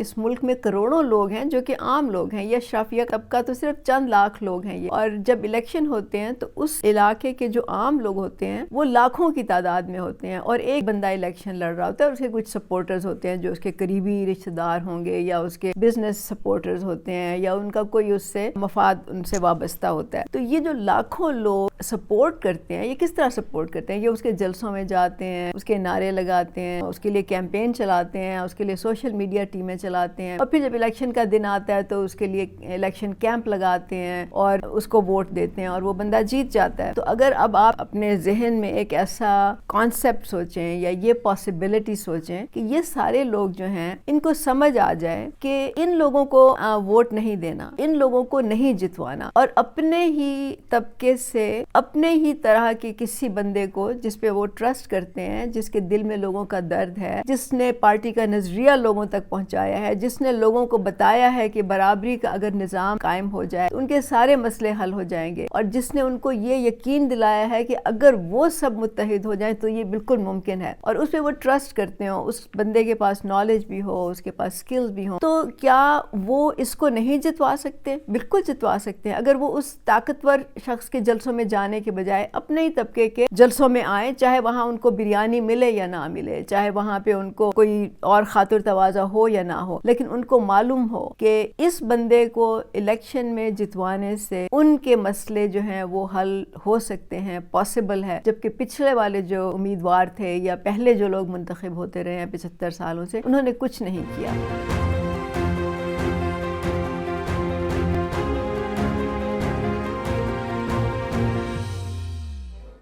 اس ملک میں کروڑوں لوگ ہیں جو کہ عام لوگ ہیں، یہ اشرافیہ طبقہ تو صرف چند لاکھ لوگ ہیں یہ، اور جب الیکشن ہوتے ہیں تو اس علاقے کے جو عام لوگ ہوتے ہیں وہ لاکھوں کی تعداد میں ہوتے ہیں، اور ایک بندہ الیکشن لڑ رہا ہوتا ہے اور اس کے کچھ سپورٹرز ہوتے ہیں جو اس کے قریبی رشتہ دار ہوں گے یا اس کے بزنس سپورٹرز ہوتے ہیں یا ان کا کوئی اس سے مفاد ان سے وابستہ ہوتا ہے۔ تو یہ جو لاکھوں لوگ سپورٹ کرتے ہیں، یہ کس طرح سپورٹ کرتے ہیں؟ یہ اس کے جلسوں میں جاتے ہیں، اس کے نعرے لگاتے ہیں، اس کے لیے کیمپین چلاتے ہیں، اس کے لیے سوشل میڈیا ٹیمیں چلاتے ہیں، اور پھر جب الیکشن کا دن آتا ہے تو اس کے لیے الیکشن کیمپ لگاتے ہیں اور اس کو ووٹ دیتے ہیں اور وہ بندہ جیت جاتا ہے۔ تو اگر اب آپ اپنے ذہن میں ایک ایسا کانسیپٹ سوچیں یا یہ پاسبلٹی سوچیں کہ یہ سارے لوگ جو ہیں ان کو سمجھ آ جائے کہ ان لوگوں کو ووٹ نہیں دینا، ان لوگوں کو نہیں جتوانا، اور اپنے ہی طبقے سے اپنے ہی طرح کے کسی بندے کو جس پہ وہ ٹرسٹ کرتے ہیں، جس کے دل میں لوگوں کا درد ہے، جس نے پارٹی کا نظریہ لوگوں تک پہنچایا ہے، جس نے لوگوں کو بتایا ہے کہ برابری کا اگر نظام قائم ہو جائے ان کے سارے مسئلے حل ہو جائیں گے، اور جس نے ان کو یہ یقین دلایا ہے کہ اگر وہ سب متحد ہو جائیں تو یہ بالکل ممکن ہے، اور اس پہ وہ ٹرسٹ کرتے ہوں، اس بندے کے پاس نالج بھی ہو، اس کے پاس سکلز بھی ہوں، تو کیا وہ اس کو نہیں جتوا سکتے؟ بالکل جتوا سکتے ہیں۔ اگر وہ اس طاقتور شخص کے جلسوں میں جانے کے بجائے اپنے ہی طبقے کے جلسوں میں آئیں، چاہے وہاں ان کو بریانی ملے یا نہ ملے، چاہے وہاں پہ ان کو کوئی اور خاطر تواضع ہو یا نہ ہو، لیکن ان کو معلوم ہو کہ اس بندے کو الیکشن میں جتوانے سے ان کے مسئلے جو ہیں وہ حل ہو سکتے ہیں، پاسبل ہے، جبکہ پچھلے والے جو امیدوار تھے یا پہلے جو لوگ منتخب ہوتے رہے ہیں 75 سالوں سے، انہوں نے کچھ نہیں کیا۔